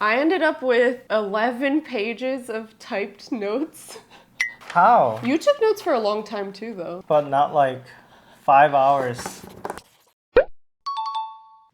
I ended up with 11 pages of typed notes. How? You took notes for a long time too, though. But not like 5 hours.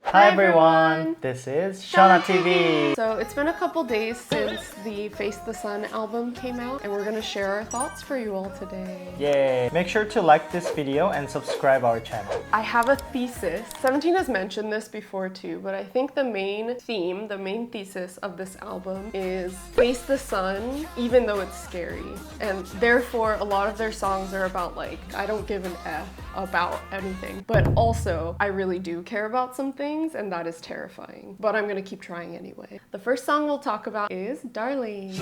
Hi everyone, this is Shauna TV. So it's been a couple days since the Face the Sun album came out, and we're gonna share our thoughts for you all today. Yay! Make sure to like this video and subscribe our channel. I have a thesis. 17 has mentioned this before too, but I think the main theme, the main thesis of this album is face the sun, even though it's scary. And therefore, a lot of their songs are about like, I don't give an F about anything, but also I really do care about some things, and that is terrifying. But I'm gonna keep trying anyway. The first song we'll talk about is Darling.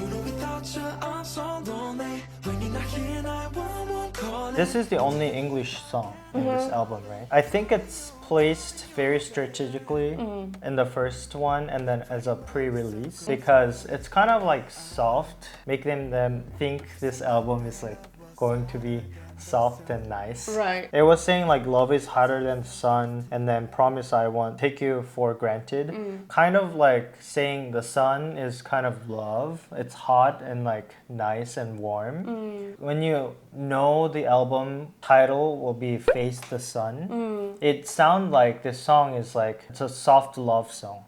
This is the only English song in this album, right? I think it's placed very strategically in the first one and then as a pre-release because it's kind of like soft, making them think this album is like going to be soft and nice. Right. It was saying like love is hotter than the sun and then promise I won't take you for granted. Kind of like saying the sun is kind of love. It's hot and like nice and warm. When you know the album title will be Face the Sun, it sounds like this song is like it's a soft love song.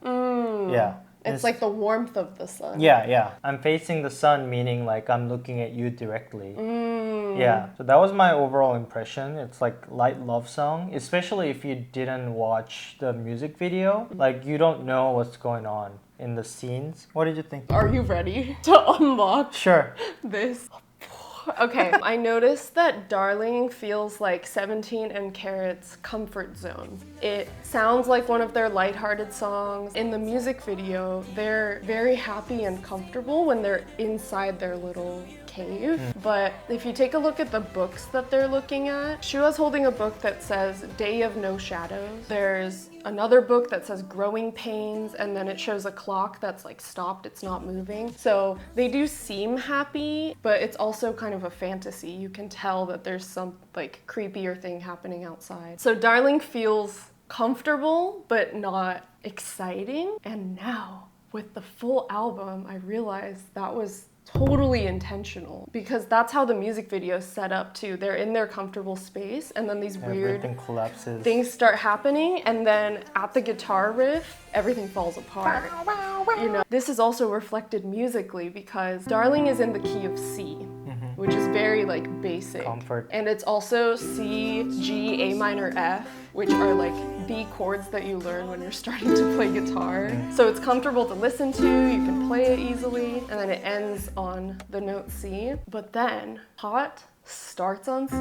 Yeah. It's like the warmth of the sun. Yeah. I'm facing the sun, meaning like I'm looking at you directly. Yeah, so that was my overall impression. It's like light love song, especially if you didn't watch the music video. Like you don't know what's going on in the scenes. What did you think? Are you ready to unlock Sure. this? Okay, I noticed that Darling feels like 17 and Carat's comfort zone. It sounds like one of their lighthearted songs. In the music video, they're very happy and comfortable when they're inside their little cave. But if you take a look at the books that they're looking at, Shua's holding a book that says Day of No Shadows. There's another book that says Growing Pains, and then it shows a clock that's like stopped, it's not moving. So they do seem happy, but it's also kind of a fantasy. You can tell that there's some like creepier thing happening outside. So Darling feels comfortable, but not exciting. And now with the full album, I realized that was totally intentional because that's how the music video is set up too. They're in their comfortable space and then these weird collapses. Things start happening, and then at the guitar riff, everything falls apart. You know, this is also reflected musically because Darling is in the key of C, which is very like basic. Comfort. And it's also C, G, A minor, F, which are like the chords that you learn when you're starting to play guitar. So it's comfortable to listen to, you can play it easily, and then it ends on the note C. But then Hot starts on C,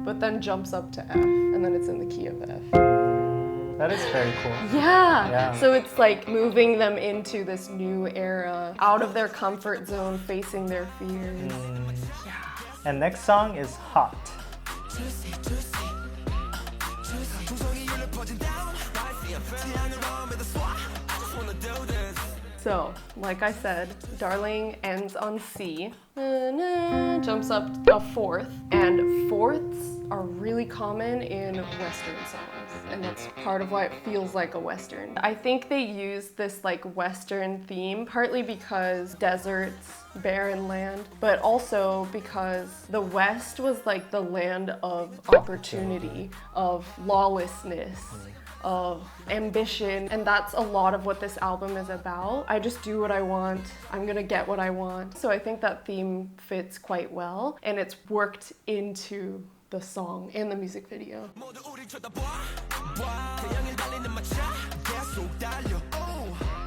but then jumps up to F, and then it's in the key of F. That is very cool. Yeah. So it's like moving them into this new era, out of their comfort zone, facing their fears. Yeah. And next song is Hot. So, like I said, Darling ends on C, jumps up a fourth, and fourths are really common in Western songs, and that's part of why it feels like a Western. I think they use this like Western theme partly because deserts, barren land, but also because the West was like the land of opportunity, of lawlessness, of ambition, and that's a lot of what this album is about. I just do what I want, I'm gonna get what I want. So I think that theme fits quite well, and it's worked into the song and the music video.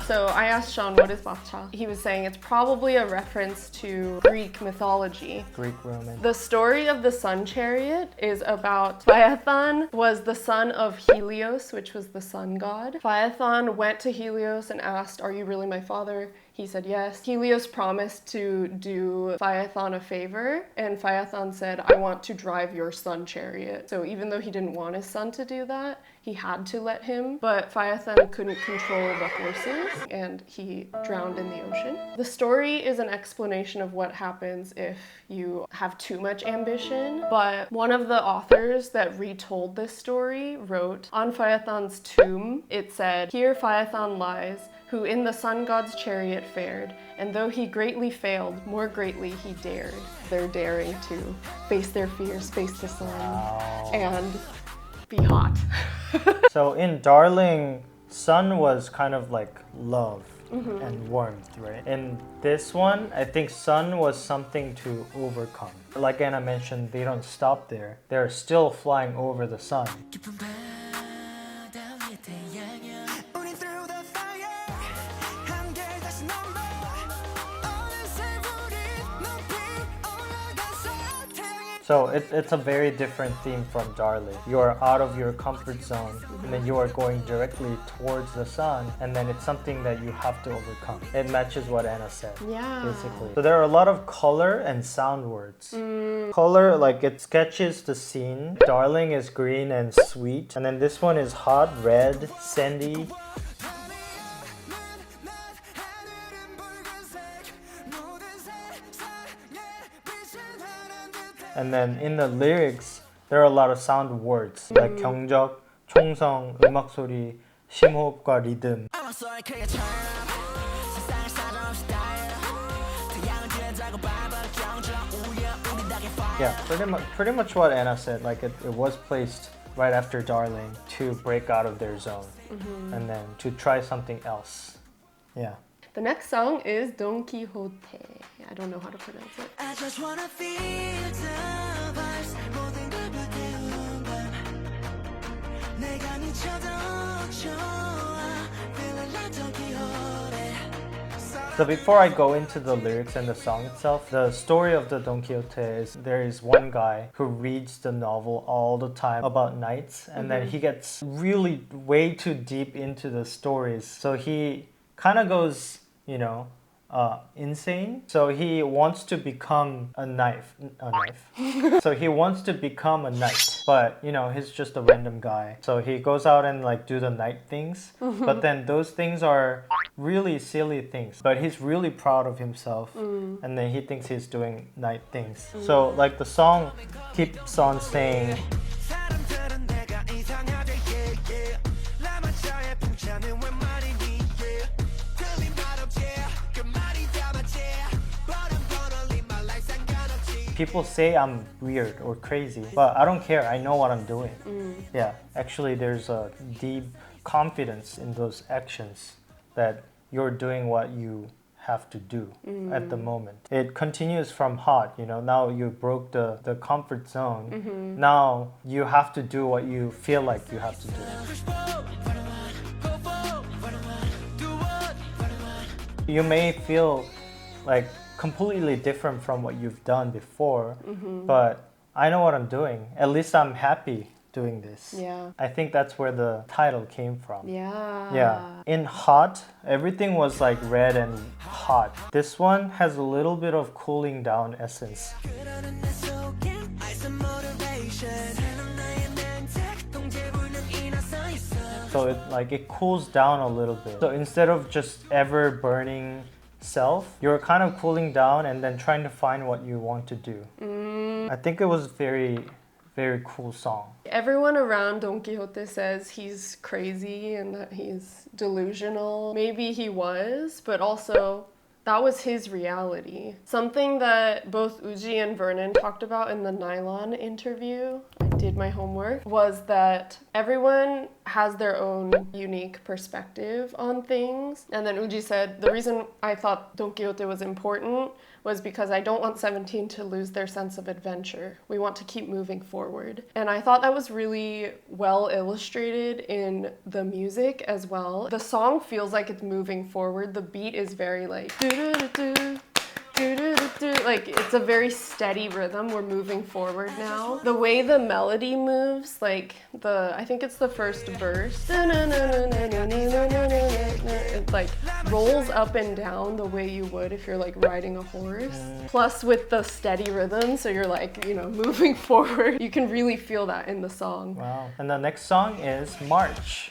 So I asked Sean, what is matcha? He was saying it's probably a reference to Greek mythology. Greek Roman. The story of the sun chariot is about Phaethon was the son of Helios, which was the sun god. Phaethon went to Helios and asked, "Are you really my father?" He said yes. Helios promised to do Phaethon a favor, and Phaethon said, "I want to drive your sun chariot." So even though he didn't want his son to do that, he had to let him, but Phaethon couldn't control the horses, and he drowned in the ocean. The story is an explanation of what happens if you have too much ambition, but one of the authors that retold this story wrote, on Phaethon's tomb, it said, "Here Phaethon lies, who in the sun god's chariot fared, and though he greatly failed, more greatly he dared. They're daring to face their fears, face the sun, and be hot. So in Darling, sun was kind of like love and warmth, right? In this one, I think sun was something to overcome. Like Anna mentioned, they don't stop there. They're still flying over the sun. So it's a very different theme from Darling. You are out of your comfort zone and then you are going directly towards the sun, and then it's something that you have to overcome. It matches what Anna said, basically. So there are a lot of color and sound words. Color, like it sketches the scene. Darling is green and sweet. And then this one is hot, red, sandy. And then in the lyrics, there are a lot of sound words like 경적, 총성, 음악 소리, 심호흡과 리듬. Yeah, pretty much what Anna said. Like it was placed right after Darling to break out of their zone and then to try something else. Yeah. The next song is Don Quixote. I don't know how to pronounce it. I just wanna feel the vibes. 모든 걸 불태운 밤. 내가 미쳐도 좋아. Feeling like Don Quixote. So before I go into the lyrics and the song itself, the story of the Don Quixote is there is one guy who reads the novel all the time about knights, and then he gets really way too deep into the stories. So he kind of goes, insane. So he wants to become a knight. So he wants to become a knight, but he's just a random guy. So he goes out and do the knight things, but then those things are really silly things. But he's really proud of himself, and then he thinks he's doing knight things. So the song keeps on saying. People say I'm weird or crazy, but I don't care. I know what I'm doing. Yeah, actually there's a deep confidence in those actions that you're doing what you have to do at the moment. It continues from hot, now you broke the comfort zone. Now you have to do what you feel like you have to do. You may feel completely different from what you've done before, but I know what I'm doing. At least I'm happy doing this. Yeah. I think that's where the title came from. Yeah. Yeah. In hot, everything was red and hot. This one has a little bit of cooling down essence. So it cools down a little bit. So instead of just ever burning self, you're kind of cooling down and then trying to find what you want to do. I think it was very, very cool song. Everyone around Don Quixote says he's crazy and that he's delusional. Maybe he was, but also that was his reality. Something that both Woozi and Vernon talked about in the Nylon interview, I did my homework, was that everyone has their own unique perspective on things. And then Woozi said, the reason I thought Don Quixote was important was because I don't want 17 to lose their sense of adventure. We want to keep moving forward. And I thought that was really well illustrated in the music as well. The song feels like it's moving forward. The beat is very do-do-do-do. It's a very steady rhythm. We're moving forward now. The way the melody moves, I think it's the first verse. It rolls up and down the way you would if you're riding a horse. Plus with the steady rhythm, so you're moving forward. You can really feel that in the song. Wow. And the next song is March.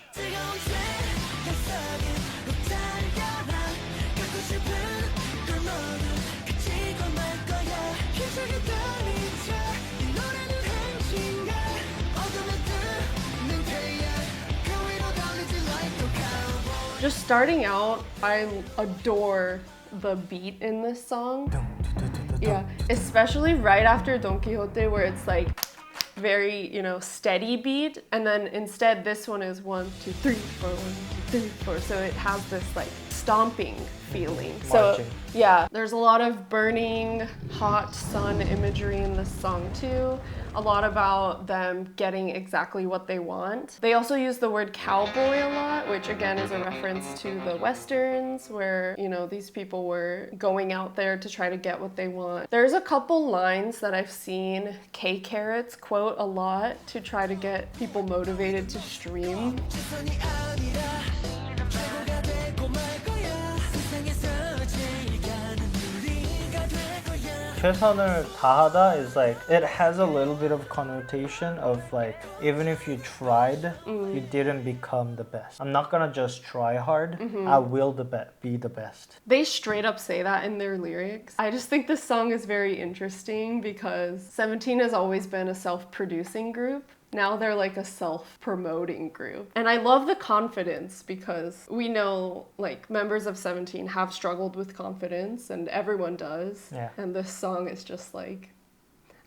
Just starting out, I adore the beat in this song. Yeah, especially right after Don Quixote, where it's like very, steady beat, and then instead this one is 1, 2, 3, 4, 1, 2, 3, 4. So it has this like stomping feeling. So yeah, there's a lot of burning hot sun imagery in this song too. A lot about them getting exactly what they want. They also use the word cowboy a lot, which again is a reference to the westerns where, these people were going out there to try to get what they want. There's a couple lines that I've seen K-Carats quote a lot to try to get people motivated to stream. 최선을 다하다 is like, it has a little bit of connotation of like, even if you tried, you didn't become the best. I'm not gonna just try hard, I will be the best. They straight up say that in their lyrics. I just think this song is very interesting because 17 has always been a self-producing group. Now they're like a self-promoting group. And I love the confidence because we know like members of 17 have struggled with confidence and everyone does. Yeah. And this song is just like,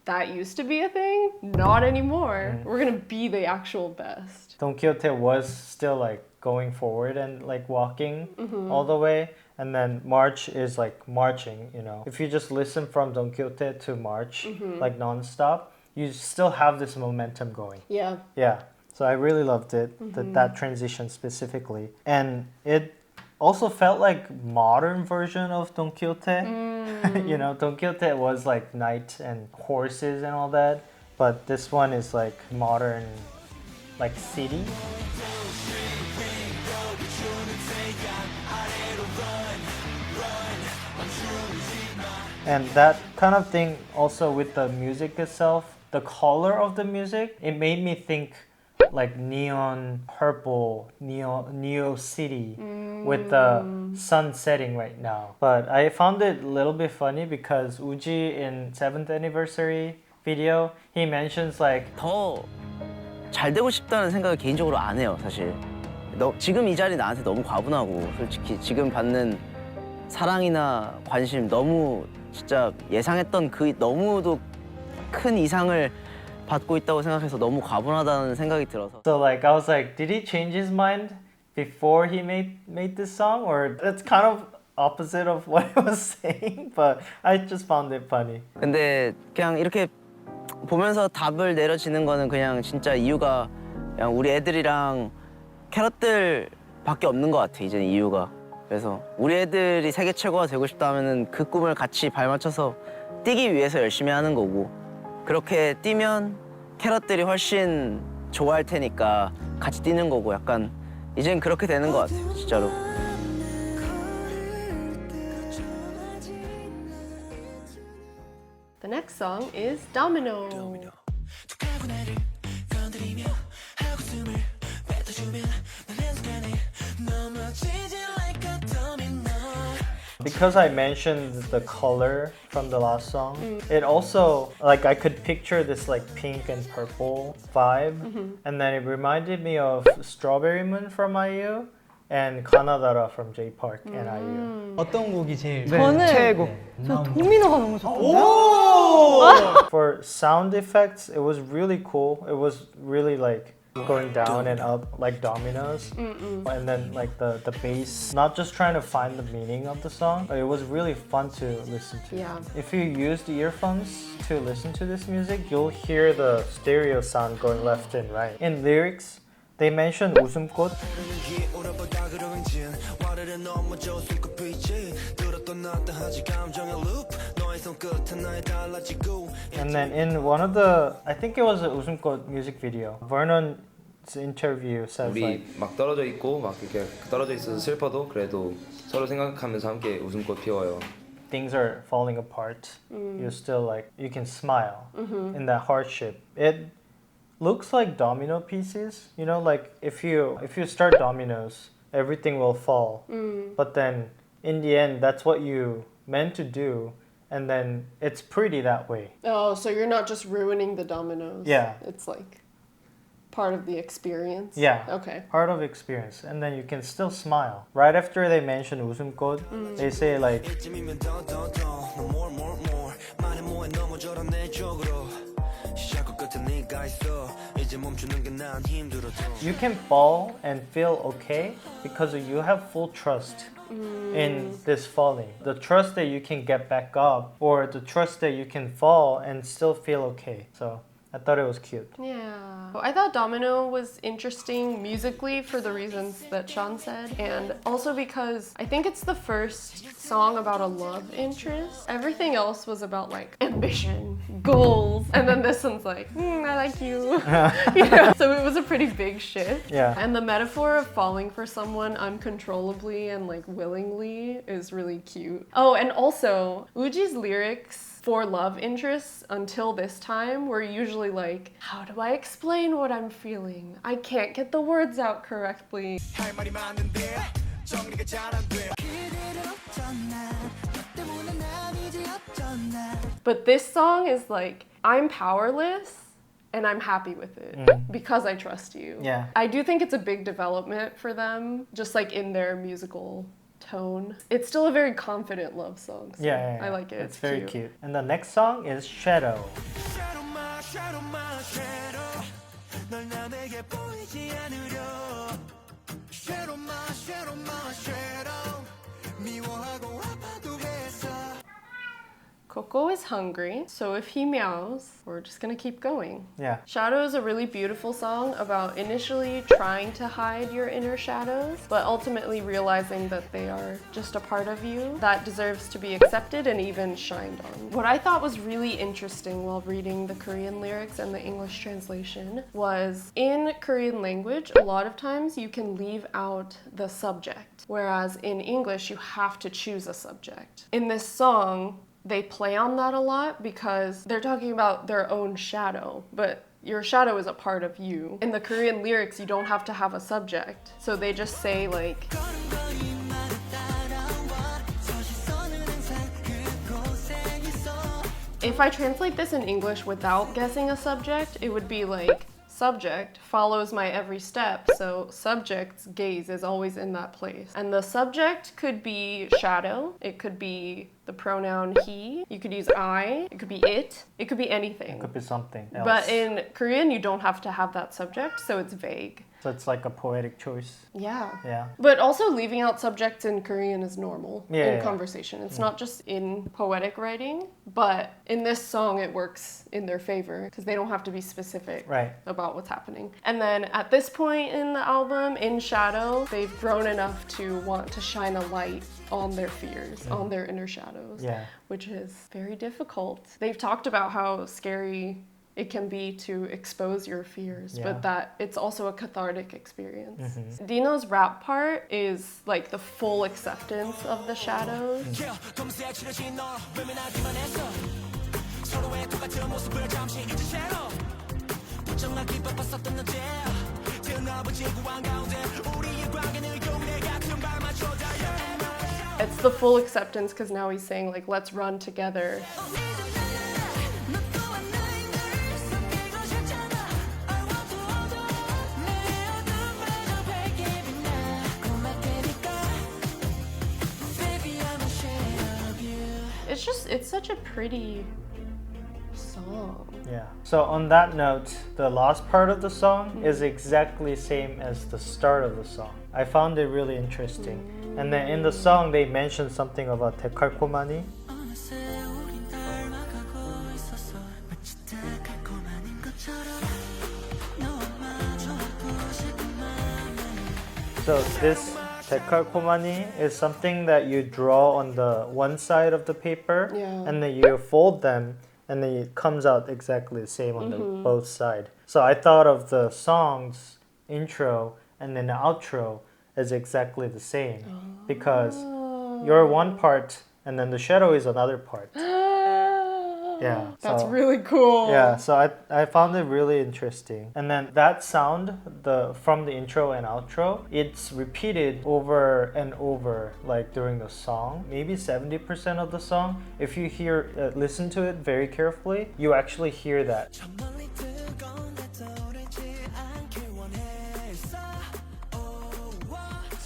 that used to be a thing, not anymore. We're gonna be the actual best. Don Quixote was still like going forward and like walking all the way. And then March is like marching, If you just listen from Don Quixote to March, like non-stop, you still have this momentum going. Yeah. Yeah. So I really loved it, that transition specifically. And it also felt like modern version of Don Quixote. Don Quixote was like knight and horses and all that. But this one is like modern, like city. And that kind of thing also with the music itself, the color of the music, it made me think like neon purple, neo city with the sun setting right now. But I found it a little bit funny because Woozi in 7th anniversary video, he mentions like 더 잘 되고 싶다는 생각을 개인적으로 안 해요, 사실. 지금 이 자리 나한테 너무 과분하고 솔직히 지금 받는 사랑이나 관심 너무 진짜 예상했던 그 너무도 큰 이상을 받고 있다고 생각해서 너무 과분하다는 생각이 들어서. So like I was like, did he change his mind before he made this song, or it's kind of opposite of what I was saying, but I just found it funny. 근데 그냥 이렇게 보면서 답을 내려지는 거는 그냥 진짜 이유가 그냥 우리 애들이랑 캐럿들밖에 없는 것 같아, 이제는 이유가. 그래서 우리 애들이 세계 최고가 되고 싶다 하면은 그 꿈을 같이 발맞춰서 뛰기 위해서 열심히 하는 거고, 그렇게 뛰면 캐럿들이 훨씬 좋아할 테니까 같이 뛰는 거고, 약간 이젠 그렇게 되는 것 같아요, 진짜로. The next song is Domino. Because I mentioned the color from the last song, it also, like I could picture this like pink and purple vibe, and then it reminded me of Strawberry Moon from IU and Kanadara from J Park and IU. 어떤 곡이 제일 저는 최고? 저 도미노가 너무 좋던데요? For sound effects, it was really cool. It was really like going down and up like dominoes, and then like the bass, not just trying to find the meaning of the song, but it was really fun to listen to. Yeah. If you use the earphones to listen to this music, you'll hear the stereo sound going left and right. In lyrics, they mention 웃음꽃. And then in one of the, I think it was a 웃음꽃 music video, Vernon's interview says 우리 like, 막 떨어져 있고 막 이렇게 떨어져 있어서 슬퍼도 그래도 서로 생각하면서 함께 웃음꽃 피워요. things are falling apart. You're still like, you can smile in that hardship. It looks like domino pieces, like if you start dominoes, everything will fall. But then in the end, that's what you meant to do. And then it's pretty that way. Oh, so you're not just ruining the dominoes. Yeah. It's like part of the experience. Yeah. Okay. Part of experience. And then you can still smile. Right after they mention 웃음꽃, they say like 이쯤이면 더 more 말해 뭐해 넘어져라 내 쪽으로 시작과 끝에 네가 있어 이제 멈추는 게 난 힘들어도 you can fall and feel okay because you have full trust in this falling. The trust that you can get back up or the trust that you can fall and still feel okay. So I thought it was cute. Yeah. I thought Domino was interesting musically for the reasons that Sean said, and also because I think it's the first song about a love interest. Everything else was about like ambition, goals, and then this one's like, I like you. You know? So it was a pretty big shift. Yeah. And the metaphor of falling for someone uncontrollably and like willingly is really cute. Oh, and also Uji's lyrics for love interests until this time were usually like, how do I explain what I'm feeling? I can't get the words out correctly. 할 말이 많은데 정리가 잘 안 돼 그대로 어쩌나 너 때문에 난 이제 어쩌나 But this song is like, I'm powerless and I'm happy with it because I trust you. Yeah. I do think it's a big development for them, just like in their musical tone. It's still a very confident love song. So Yeah. I like it. It's very cute. And the next song is Shadow. Shadow my shadow 널 남에게 보이지 않으려 Shadow my shadow 미워하고 아파도 했어 Coco is hungry, so if he meows, we're just gonna keep going. Yeah. Shadow is a really beautiful song about initially trying to hide your inner shadows, but ultimately realizing that they are just a part of you that deserves to be accepted and even shined on. What I thought was really interesting while reading the Korean lyrics and the English translation was in Korean language, a lot of times you can leave out the subject, whereas in English you have to choose a subject. In this song, they play on that a lot because they're talking about their own shadow, but your shadow is a part of you. In the Korean lyrics, you don't have to have a subject. So they just say like, if I translate this in English without guessing a subject, it would be like, subject follows my every step, so subject's gaze is always in that place. And the subject could be shadow, it could be the pronoun he, you could use I, it could be it could be anything. It could be something else. But in Korean, you don't have to have that subject, so it's vague. So it's like a poetic choice. Yeah. Yeah. But also leaving out subjects in Korean is normal in Yeah. conversation. It's not just in poetic writing, but in this song it works in their favor because they don't have to be specific Right. about what's happening. And then at this point in the album, in Shadow, they've grown enough to want to shine a light on their fears, on their inner shadows, Yeah. which is very difficult. They've talked about how scary it can be to expose your fears, Yeah. but that it's also a cathartic experience. Dino's rap part is like the full acceptance of the shadows. Yeah, 검색 치러진 너 외면하기만 했어 서로의 똑같은 모습을 잠시 잊으세요 부정하기 바빴었던 너제 드러나본 지구 한가운데 우리의 관계는 용내 같은 발맞춰 It's the full acceptance because now he's saying like, let's run together. It's such a pretty song. Yeah. So on that note, the last part of the song is exactly same as the start of the song. I found it really interesting. And then in the song they mentioned something about 데칼코마니. 어느새 우린 닮아가고 있었어 마치 달콤한 것처럼 너와 마주 하고 싶은 맘에 So this 데칼코마니 is something that you draw on the one side of the paper Yeah. and then you fold them and then it comes out exactly the same on the both side. So I thought of the song's intro and then the outro as exactly the same because you're one part and then the shadow is another part. Yeah. That's so- really cool. Yeah, so I found it really interesting. And then that sound, from the intro and outro, it's repeated over and over like during the song. Maybe 70% of the song. If you listen to it very carefully, you actually hear that. 저 멀리 뜨거운 데 떠오르지 않게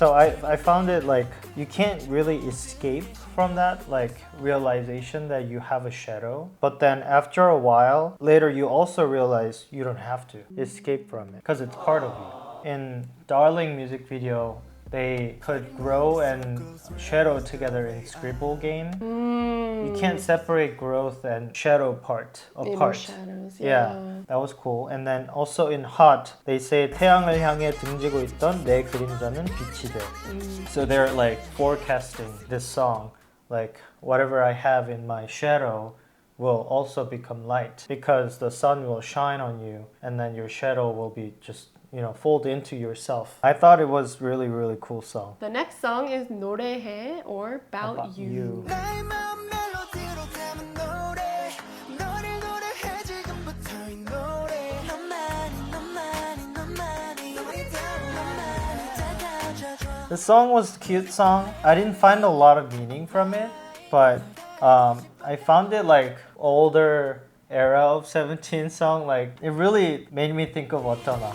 So I found it like you can't really escape from that like realization that you have a shadow. But then after a while, later you also realize you don't have to escape from it because it's part of you. In Darl+ing music video, they could grow and shadow together in Scribble game. You can't separate growth and shadow part Inner apart. shadows, Yeah, that was cool. And then also in Hot, they say 태양을 향해 등지고 있던 내 그림자는 빛이 돼. So they're like forecasting this song, like whatever I have in my shadow will also become light because the sun will shine on you and then your shadow will be just fold into yourself. I thought it was really, really cool song. The next song is 노래해 or Bout About You. 나의 마음 멜로디로 담은 노래 너를 노래해 지금부터 이 노래 너만이 너만이 다가져줘. The song was a cute song. I didn't find a lot of meaning from it, but I found it like older era of 17 song. Like it really made me think of Otana.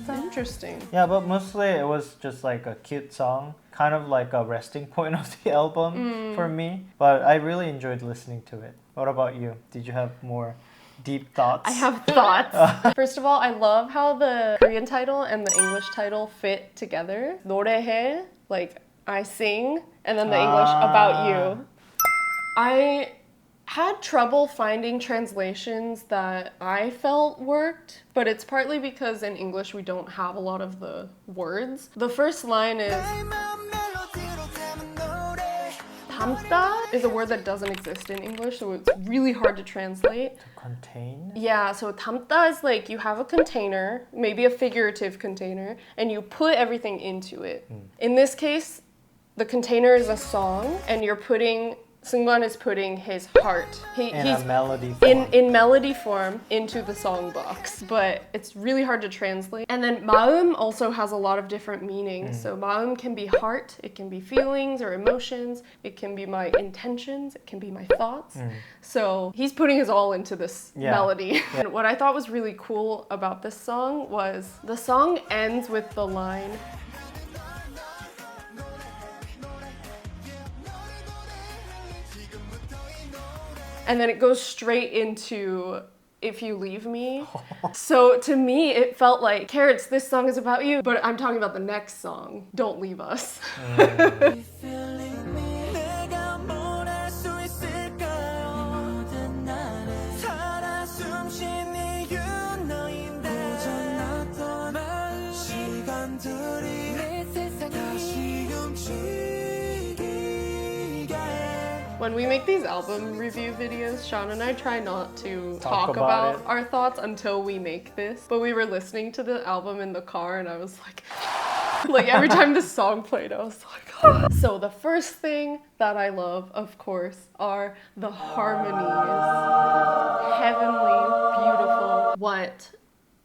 Interesting. Yeah, but mostly it was just like a cute song, kind of like a resting point of the album for me. But I really enjoyed listening to it. What about you? Did you have more deep thoughts? I have thoughts. First of all, I love how the Korean title and the English title fit together. 노래해, like I sing, and then the English about you. I had trouble finding translations that I felt worked, but it's partly because in English we don't have a lot of the words. The first line is 담다 is a word that doesn't exist in English, so it's really hard to translate. Contain? Yeah, so 담다 is like you have a container, maybe a figurative container, and you put everything into it. In this case, the container is a song, and Seungkwan is putting his heart. In He's a melody form. in melody form into the song box, but it's really hard to translate. And then 마음 also has a lot of different meanings. So 마음 can be heart, it can be feelings or emotions, it can be my intentions, it can be my thoughts. So he's putting his all into this melody. And what I thought was really cool about this song was the song ends with the line, and then it goes straight into If You Leave Me. So to me, it felt like, Carats, this song is about you, but I'm talking about the next song, Don't Leave Us. When we make these album review videos, Sean and I try not to talk about it. our thoughts until we make this. But we were listening to the album in the car and I was like, like every time this song played, I was like, oh. So the first thing that I love, of course, are the harmonies. Heavenly, beautiful. What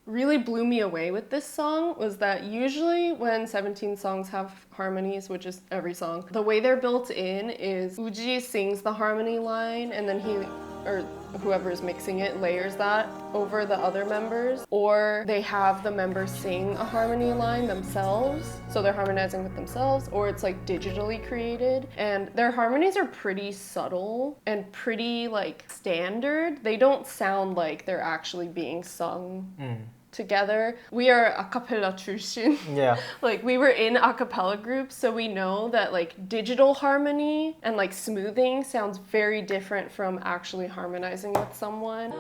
really blew me away with this song was that usually when 17 songs have harmonies, which is every song, the way they're built in is Woozi sings the harmony line and then he, or whoever is mixing it, layers that over the other members, or they have the members sing a harmony line themselves, so they're harmonizing with themselves, or it's like digitally created, and their harmonies are pretty subtle and pretty like standard. They don't sound like they're actually being sung together. We are a cappella 출신. Yeah. Like we were in a cappella groups, so we know that like digital harmony and like smoothing sounds very different from actually harmonizing with someone.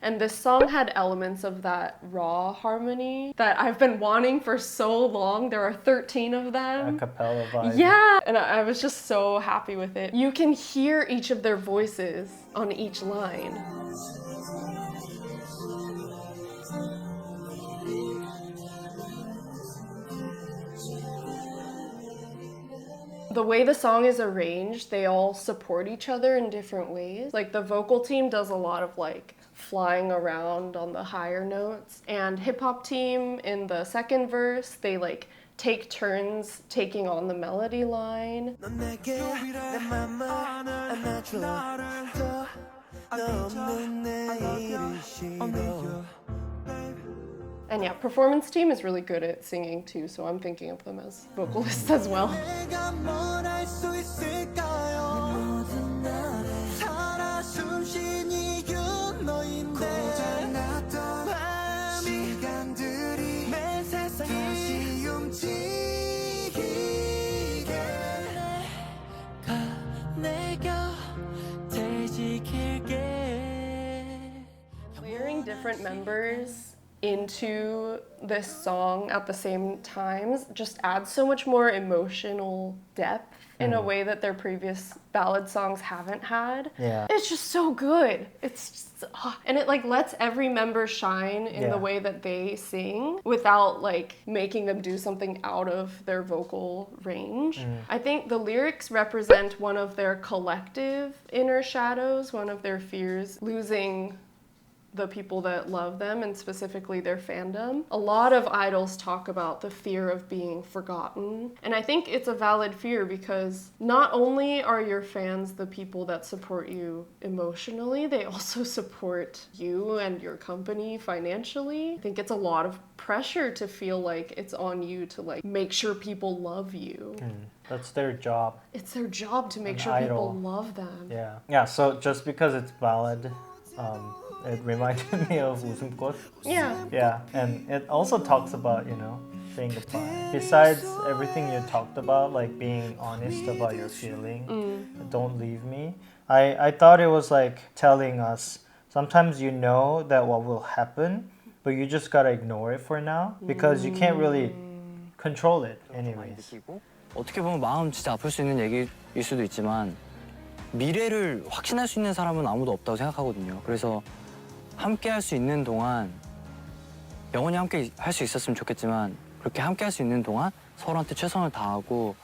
And this song had elements of that raw harmony that I've been wanting for so long. There are 13 of them. A cappella vibe. Yeah, and I was just so happy with it. You can hear each of their voices on each line. The way the song is arranged, they all support each other in different ways. Like the vocal team does a lot of like flying around on the higher notes. And hip hop team in the second verse, they like take turns taking on the melody line. 넌 내게 내 맘을 안아줘 너 없는 내일을 싫어 And yeah, performance team is really good at singing too, so I'm thinking of them as vocalists as well. 내가 뭘 할 수 있을까요 모든 날에 살아 숨쉰 이유 너인데 고장났던 시간들이 매 세상이 다시 움직이게 내 곁에 지킬게 Layering different members into this song at the same times just adds so much more emotional depth in a way that their previous ballad songs haven't had. Yeah. It's just so good. It's just, and it like lets every member shine in the way that they sing without like making them do something out of their vocal range. I think the lyrics represent one of their collective inner shadows, one of their fears, losing the people that love them and specifically their fandom. A lot of idols talk about the fear of being forgotten. And I think it's a valid fear because not only are your fans the people that support you emotionally, they also support you and your company financially. I think it's a lot of pressure to feel like it's on you to like make sure people love you. That's their job. It's their job to make An sure idol. people love them. Yeah. Yeah, so just because it's ballad, it reminded me of 웃음꽃. Yeah. Yeah, and it also talks about, you know, saying goodbye. Besides everything you talked about, like being honest about your feeling, don't leave me. I thought it was like telling us, sometimes you know that what will happen, but you just gotta ignore it for now because you can't really control it anyways. 느끼고 어떻게 보면 마음 진짜 아플 수 있는 얘기일 수도 있지만 미래를 확신할 수 있는 사람은 아무도 없다고 생각하거든요. 그래서 함께 할 수 있는 동안 영원히 함께 할 수 있었으면 좋겠지만 그렇게 함께 할 수 있는 동안 서로한테 최선을 다하고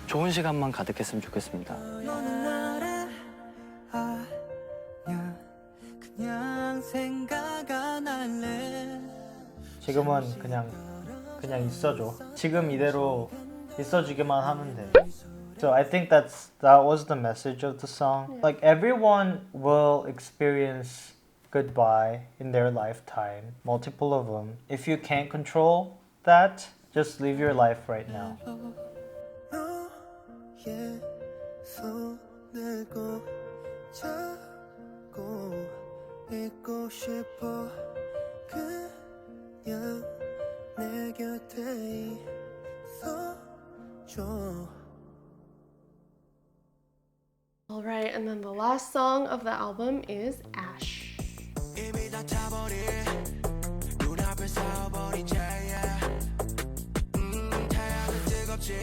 좋은 시간만 가득했으면 좋겠습니다. 너는 아냐 그냥 생각 안 할래 지금은 그냥 있어줘. 지금 이대로 있어주기만 하면 돼. So I think that was the message of the song. Like everyone will experience goodbye in their lifetime, multiple of them. If you can't control that, just live your life right now. 너의 손을 꼭 잡고 있고 싶어 그냥 내 곁에 있어줘 All right, and then the last song of the album is Ash. 이미 다 타버린 눈앞을 쌓아버린 죄야 태양은 뜨겁지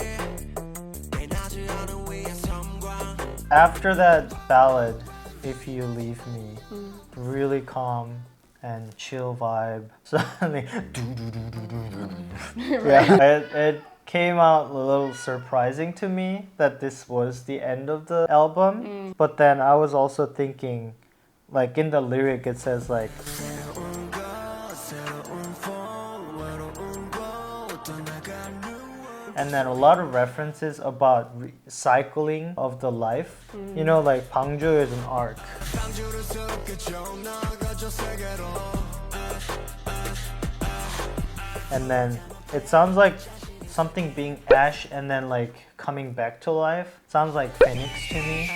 내 낮을 하늘 위에 섬광 After that ballad, If You Leave Me, really calm and chill vibe. Suddenly, yeah, it came out a little surprising to me that this was the end of the album. But then I was also thinking, like in the lyric it says like and then a lot of references about cycling of the life. You know, like Bangju is an arc. And then it sounds like something being ash and then like coming back to life. Sounds like Phoenix to me.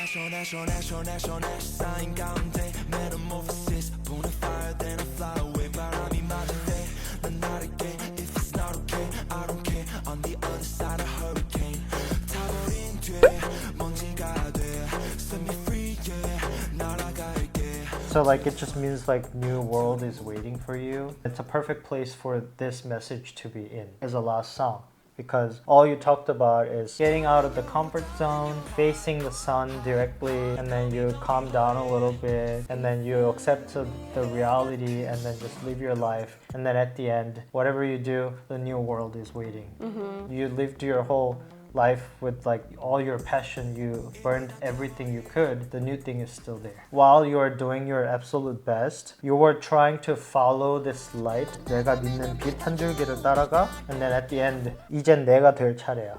So like it just means like new world is waiting for you. It's a perfect place for this message to be in as a last song. Because all you talked about is getting out of the comfort zone, facing the sun directly, and then you calm down a little bit, and then you accept the reality, and then just live your life. And then at the end, whatever you do, the new world is waiting. You lived your whole life with like all your passion, you burned everything you could, the new thing is still there. While you are doing your absolute best, you were trying to follow this light. 내가 믿는 빛 한 줄기를 따라가. And then at the end, 이젠 내가 될 차례야.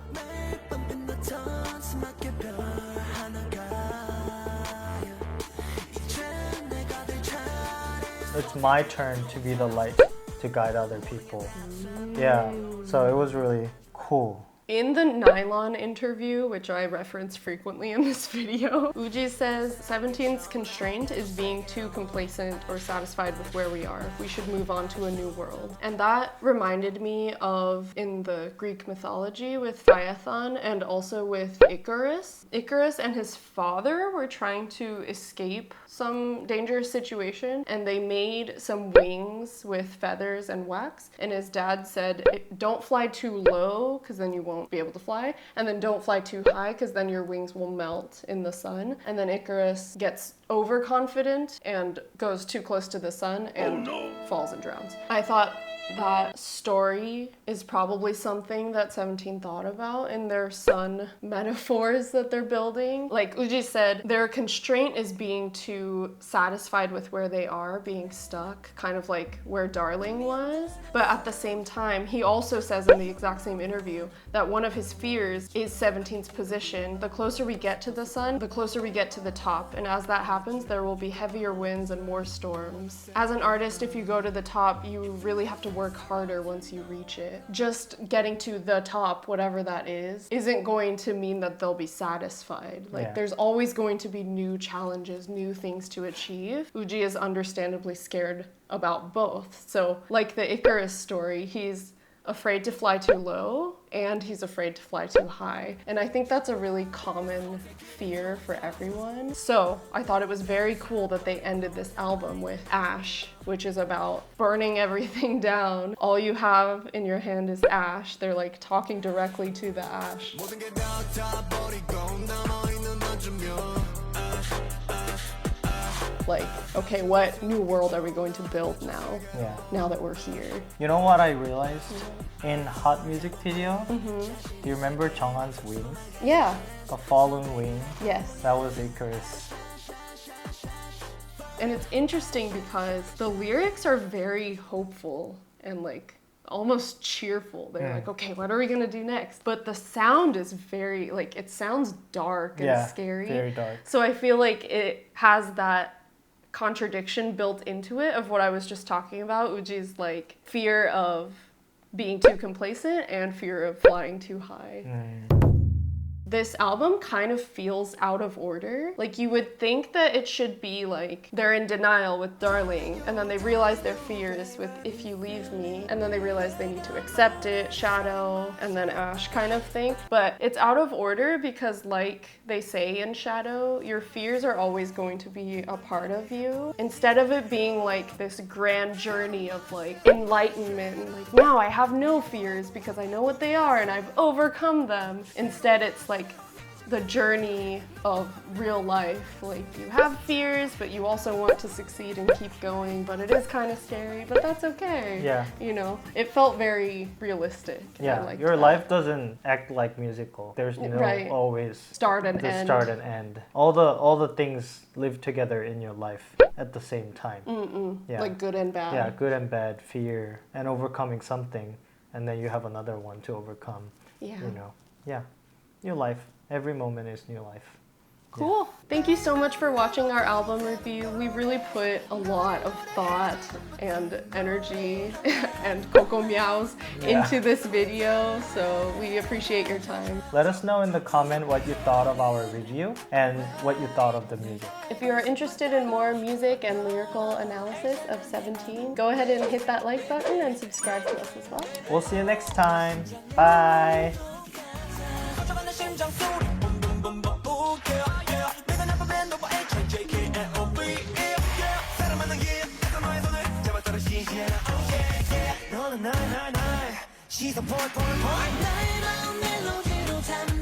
It's my turn to be the light to guide other people. Yeah, so it was really cool. In the Nylon interview, which I reference frequently in this video, Woozi says 17's constraint is being too complacent or satisfied with where we are. We should move on to a new world. And that reminded me of in the Greek mythology with Phaethon and also with Icarus. Icarus and his father were trying to escape some dangerous situation and they made some wings with feathers and wax. And his dad said, don't fly too low because then you won't be able to fly, and then don't fly too high because then your wings will melt in the sun. And then Icarus gets overconfident and goes too close to the sun and falls and drowns. I thought that story is probably something that 17 thought about in their sun metaphors that they're building. Like Woozi said, their constraint is being too satisfied with where they are, being stuck, kind of like where Darl+ing was. But at the same time, he also says in the exact same interview that one of his fears is 17's position. The closer we get to the sun, the closer we get to the top. And as that happens, there will be heavier winds and more storms. As an artist, if you go to the top, you really have to work harder once you reach it. Just getting to the top, whatever that is, isn't going to mean that they'll be satisfied. Like there's always going to be new challenges, new things to achieve. Woozi is understandably scared about both. So like the Icarus story, he's afraid to fly too low and he's afraid to fly too high. And I think that's a really common fear for everyone. So I thought it was very cool that they ended this album with ash, which is about burning everything down. All you have in your hand is ash. They're like talking directly to the ash. Like, okay, what new world are we going to build now? Yeah. Now that we're here. You know what I realized? In Hot music video, do you remember Jeonghan's wings? Yeah. A fallen wing? Yes. That was Icarus. And it's interesting because the lyrics are very hopeful and like almost cheerful. They're like, okay, what are we gonna do next? But the sound is very, like, it sounds dark and scary. Very dark. So I feel like it has that contradiction built into it of what I was just talking about. Woozi's like fear of being too complacent and fear of flying too high. This album kind of feels out of order. Like you would think that it should be like they're in denial with Darl+ing and then they realize their fears with If You Leave Me and then they realize they need to accept it, Shadow, and then Ash kind of thing. But it's out of order because like they say in Shadow, your fears are always going to be a part of you. Instead of it being like this grand journey of like enlightenment, like now I have no fears because I know what they are and I've overcome them. Instead it's like the journey of real life. Like you have fears, but you also want to succeed and keep going, but it is kind of scary, but that's okay. Yeah. You know, it felt very realistic. Yeah, your life doesn't act like musical. There's no always start and end. Start and end. All the things live together in your life at the same time. Yeah. Like good and bad. Yeah, good and bad, fear, and overcoming something, and then you have another one to overcome. Yeah. You know, yeah, new life. Every moment is new life. Cool. Thank you so much for watching our album review. We really put a lot of thought and energy and coco meows into this video, so we appreciate your time. Let us know in the comment what you thought of our review and what you thought of the music. If you are interested in more music and lyrical analysis of 17, go ahead and hit that like button and subscribe to us as well. We'll see you next time. Bye. 심장 소리 붐붐붐붐 우겨 내가 나쁘면 너와 HJKLOV 사랑받는 길 내가 너의 손을 잡아 떨어지지 않아 너는 나의 시선 point 나의 마음 멜로디로 담아